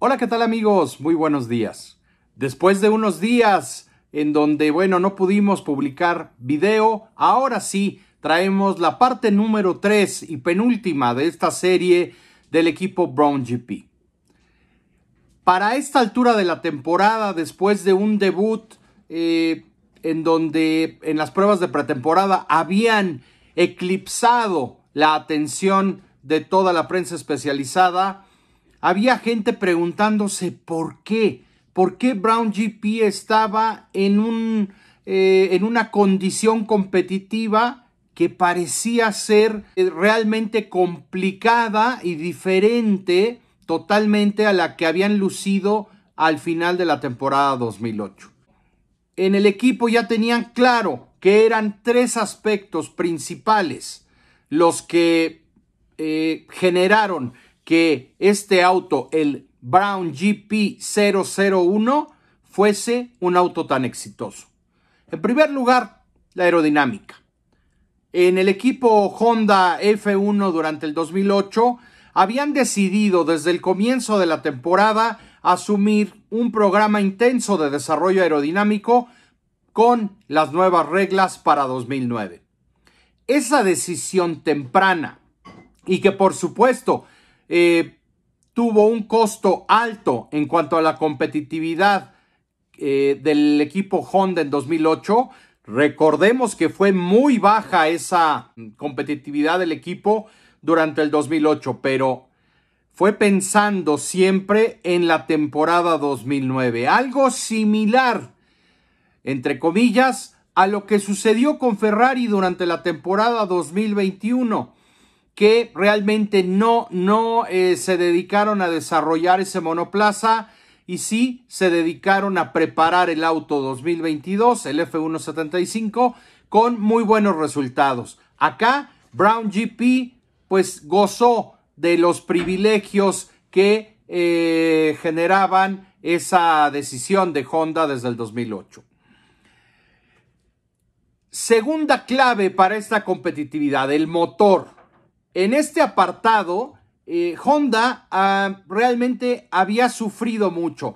Hola, ¿qué tal amigos? Muy buenos días. Después de unos días en donde, no pudimos publicar video, ahora sí traemos la parte número 3 y penúltima de esta serie del equipo Brown GP. Para esta altura de la temporada, después de un debut en donde en las pruebas de pretemporada habían eclipsado la atención de toda la prensa especializada, había gente preguntándose por qué Brown GP estaba en una condición competitiva que parecía ser realmente complicada y diferente totalmente a la que habían lucido al final de la temporada 2008. En el equipo ya tenían claro que eran tres aspectos principales los que generaron que este auto, el Brown GP 001, fuese un auto tan exitoso. En primer lugar, la aerodinámica. En el equipo Honda F1 durante el 2008 habían decidido desde el comienzo de la temporada asumir un programa intenso de desarrollo aerodinámico con las nuevas reglas para 2009. Esa decisión temprana y que por supuesto tuvo un costo alto en cuanto a la competitividad del equipo Honda en 2008. Recordemos que fue muy baja esa competitividad del equipo durante el 2008, pero fue pensando siempre en la temporada 2009. Algo similar, entre comillas, a lo que sucedió con Ferrari durante la temporada 2021. Que realmente no se dedicaron a desarrollar ese monoplaza y sí se dedicaron a preparar el auto 2022, el F175, con muy buenos resultados. Acá Brown GP pues gozó de los privilegios que generaban esa decisión de Honda desde el 2008. Segunda clave para esta competitividad, el motor. En este apartado, Honda realmente había sufrido mucho.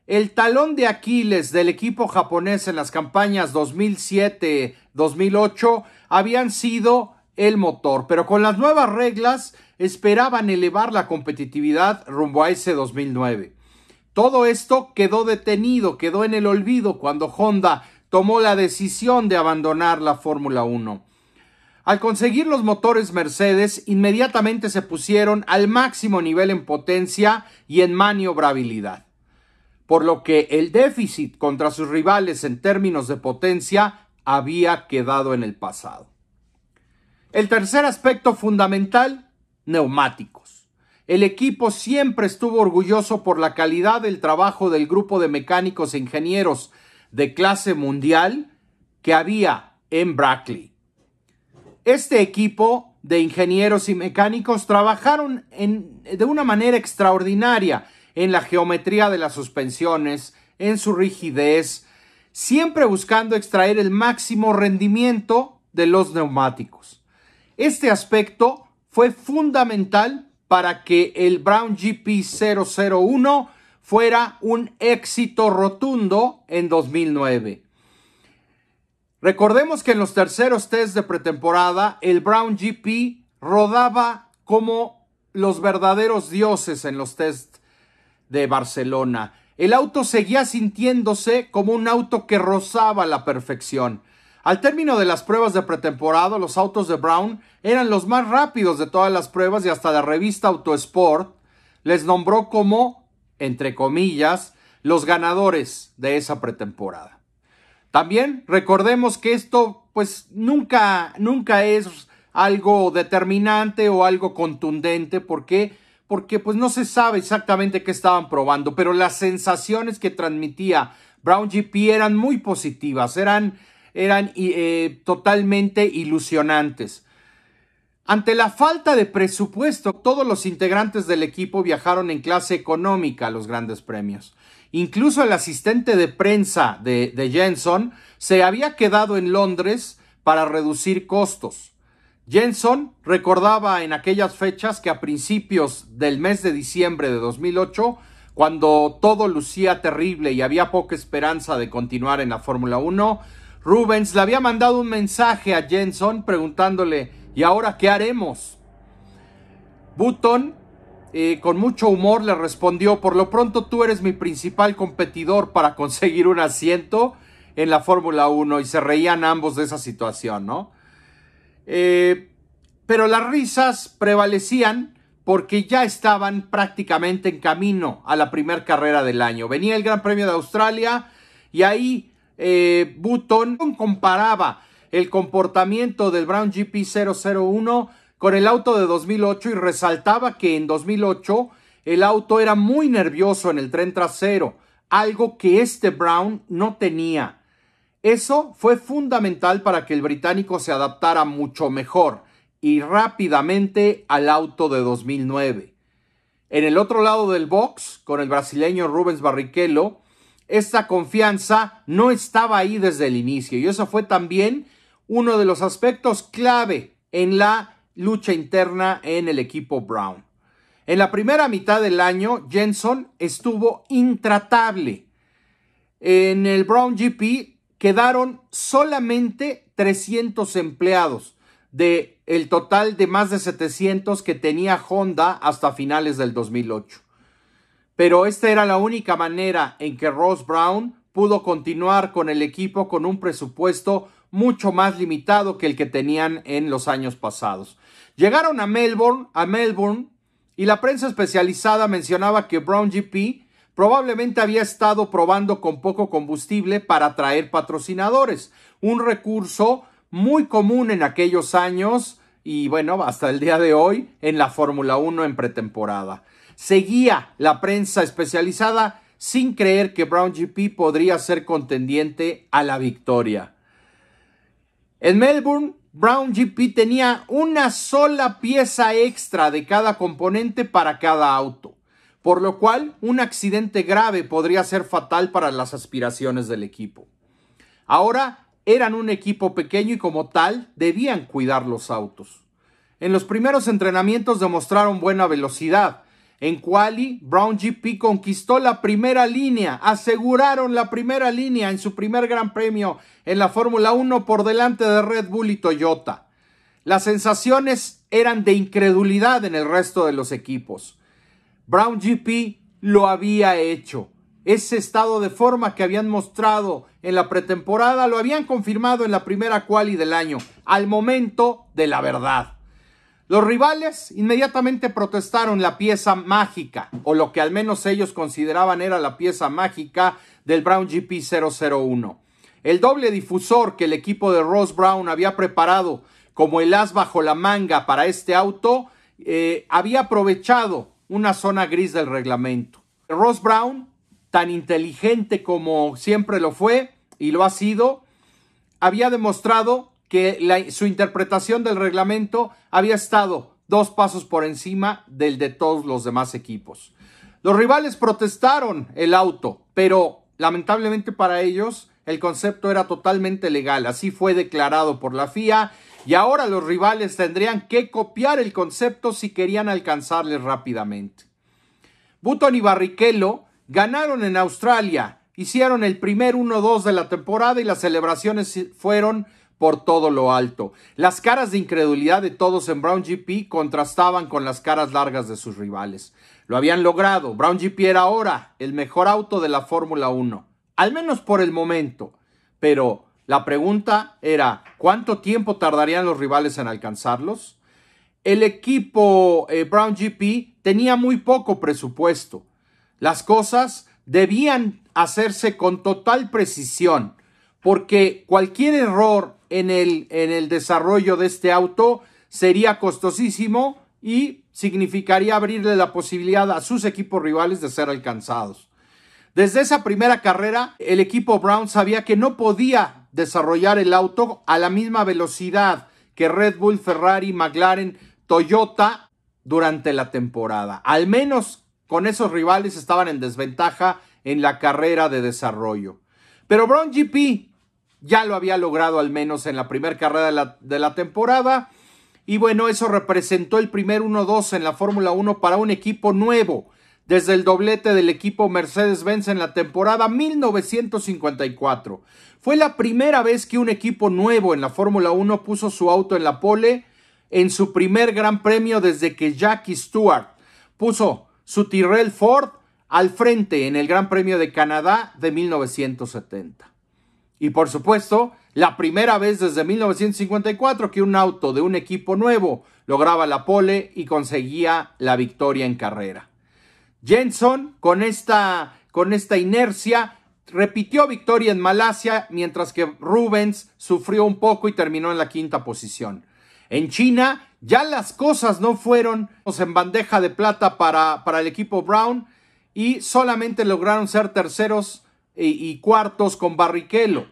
El talón de Aquiles del equipo japonés en las campañas 2007-2008 habían sido el motor, pero con las nuevas reglas esperaban elevar la competitividad rumbo a ese 2009. Todo esto quedó detenido, quedó en el olvido cuando Honda tomó la decisión de abandonar la Fórmula 1. Al conseguir los motores Mercedes, inmediatamente se pusieron al máximo nivel en potencia y en maniobrabilidad, por lo que el déficit contra sus rivales en términos de potencia había quedado en el pasado. El tercer aspecto fundamental, neumáticos. El equipo siempre estuvo orgulloso por la calidad del trabajo del grupo de mecánicos e ingenieros de clase mundial que había en Brackley. Este equipo de ingenieros y mecánicos trabajaron de una manera extraordinaria en la geometría de las suspensiones, en su rigidez, siempre buscando extraer el máximo rendimiento de los neumáticos. Este aspecto fue fundamental para que el Brown GP 001 fuera un éxito rotundo en 2009. Recordemos que en los terceros test de pretemporada, el Brown GP rodaba como los verdaderos dioses en los test de Barcelona. El auto seguía sintiéndose como un auto que rozaba la perfección. Al término de las pruebas de pretemporada, los autos de Brown eran los más rápidos de todas las pruebas y hasta la revista Autosport les nombró como, entre comillas, los ganadores de esa pretemporada. También recordemos que esto pues nunca es algo determinante o algo contundente. ¿Por qué? Porque pues no se sabe exactamente qué estaban probando, pero las sensaciones que transmitía Brown GP eran muy positivas, eran totalmente ilusionantes. Ante la falta de presupuesto, todos los integrantes del equipo viajaron en clase económica a los grandes premios. Incluso el asistente de prensa de Jenson se había quedado en Londres para reducir costos. Jenson recordaba en aquellas fechas que a principios del mes de diciembre de 2008 cuando todo lucía terrible y había poca esperanza de continuar en la Fórmula 1, Rubens le había mandado un mensaje a Jenson preguntándole: ¿y ahora qué haremos? Button, con mucho humor, le respondió: por lo pronto tú eres mi principal competidor para conseguir un asiento en la Fórmula 1, y se reían ambos de esa situación, ¿no? Pero las risas prevalecían porque ya estaban prácticamente en camino a la primera carrera del año. Venía el Gran Premio de Australia y ahí Button comparaba el comportamiento del Brown GP 001 con el auto de 2008 y resaltaba que en 2008 el auto era muy nervioso en el tren trasero, algo que este Brown no tenía. Eso fue fundamental para que el británico se adaptara mucho mejor y rápidamente al auto de 2009. En el otro lado del box, con el brasileño Rubens Barrichello, esta confianza no estaba ahí desde el inicio, y eso fue también uno de los aspectos clave en la lucha interna en el equipo Brown. En la primera mitad del año, Jenson estuvo intratable. En el Brown GP quedaron solamente 300 empleados de el total de más de 700 que tenía Honda hasta finales del 2008. Pero esta era la única manera en que Ross Brown pudo continuar con el equipo con un presupuesto mucho más limitado que el que tenían en los años pasados. Llegaron a Melbourne, y la prensa especializada mencionaba que Brown GP probablemente había estado probando con poco combustible para atraer patrocinadores, un recurso muy común en aquellos años y bueno, hasta el día de hoy en la Fórmula 1 en pretemporada. Seguía la prensa especializada sin creer que Brown GP podría ser contendiente a la victoria. En Melbourne, Brown GP tenía una sola pieza extra de cada componente para cada auto, por lo cual un accidente grave podría ser fatal para las aspiraciones del equipo. Ahora eran un equipo pequeño y como tal debían cuidar los autos. En los primeros entrenamientos demostraron buena velocidad. En quali, Brown GP conquistó la primera línea, aseguraron la primera línea en su primer Gran Premio en la Fórmula 1 por delante de Red Bull y Toyota. Las sensaciones eran de incredulidad en el resto de los equipos. Brown GP lo había hecho. Ese estado de forma que habían mostrado en la pretemporada lo habían confirmado en la primera quali del año, al momento de la verdad. Los rivales inmediatamente protestaron la pieza mágica, o lo que al menos ellos consideraban era la pieza mágica del Brown GP 001. El doble difusor que el equipo de Ross Brown había preparado como el as bajo la manga para este auto, había aprovechado una zona gris del reglamento. Ross Brown, tan inteligente como siempre lo fue y lo ha sido, había demostrado que su interpretación del reglamento había estado 2 pasos por encima del de todos los demás equipos. Los rivales protestaron el auto, pero lamentablemente para ellos el concepto era totalmente legal. Así fue declarado por la FIA y ahora los rivales tendrían que copiar el concepto si querían alcanzarles rápidamente. Button y Barrichello ganaron en Australia, hicieron el primer 1-2 de la temporada y las celebraciones fueron por todo lo alto. Las caras de incredulidad de todos en Brown GP contrastaban con las caras largas de sus rivales. Lo habían logrado. Brown GP era ahora el mejor auto de la Fórmula 1, al menos por el momento. Pero la pregunta era, ¿cuánto tiempo tardarían los rivales en alcanzarlos? El equipo Brown GP tenía muy poco presupuesto. Las cosas debían hacerse con total precisión, porque cualquier error en el desarrollo de este auto sería costosísimo y significaría abrirle la posibilidad a sus equipos rivales de ser alcanzados. Desde esa primera carrera, el equipo Brown sabía que no podía desarrollar el auto a la misma velocidad que Red Bull, Ferrari, McLaren, Toyota durante la temporada. Al menos con esos rivales estaban en desventaja en la carrera de desarrollo. Pero Brown GP ya lo había logrado al menos en la primera carrera de la temporada. Y bueno, eso representó el primer 1-2 en la Fórmula 1 para un equipo nuevo, desde el doblete del equipo Mercedes-Benz en la temporada 1954. Fue la primera vez que un equipo nuevo en la Fórmula 1 puso su auto en la pole en su primer gran premio desde que Jackie Stewart puso su Tyrrell Ford al frente en el Gran Premio de Canadá de 1970. Y por supuesto, la primera vez desde 1954 que un auto de un equipo nuevo lograba la pole y conseguía la victoria en carrera. Jenson, con esta inercia, repitió victoria en Malasia, mientras que Rubens sufrió un poco y terminó en la quinta posición. En China, ya las cosas no fueron en bandeja de plata para el equipo Brown y solamente lograron ser terceros y cuartos con Barrichello.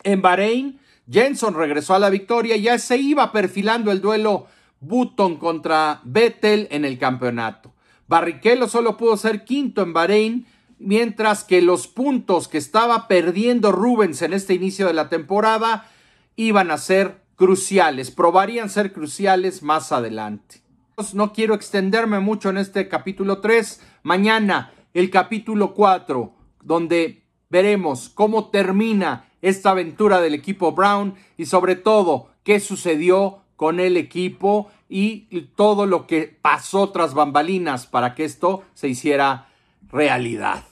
En Bahrein, Jenson regresó a la victoria y ya se iba perfilando el duelo Button contra Vettel en el campeonato. Barrichello solo pudo ser quinto en Bahrein, mientras que los puntos que estaba perdiendo Rubens en este inicio de la temporada iban a ser cruciales, probarían ser cruciales más adelante. No quiero extenderme mucho en este capítulo 3. Mañana el capítulo 4, donde veremos cómo termina esta aventura del equipo Brown y sobre todo qué sucedió con el equipo y todo lo que pasó tras bambalinas para que esto se hiciera realidad.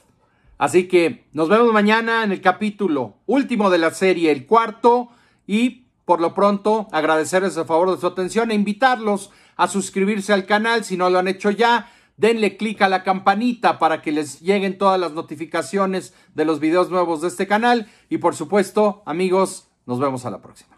Así que nos vemos mañana en el capítulo último de la serie, el cuarto, y por lo pronto agradecerles el favor de su atención e invitarlos a suscribirse al canal si no lo han hecho ya. Denle clic a la campanita para que les lleguen todas las notificaciones de los videos nuevos de este canal y por supuesto, amigos, nos vemos a la próxima.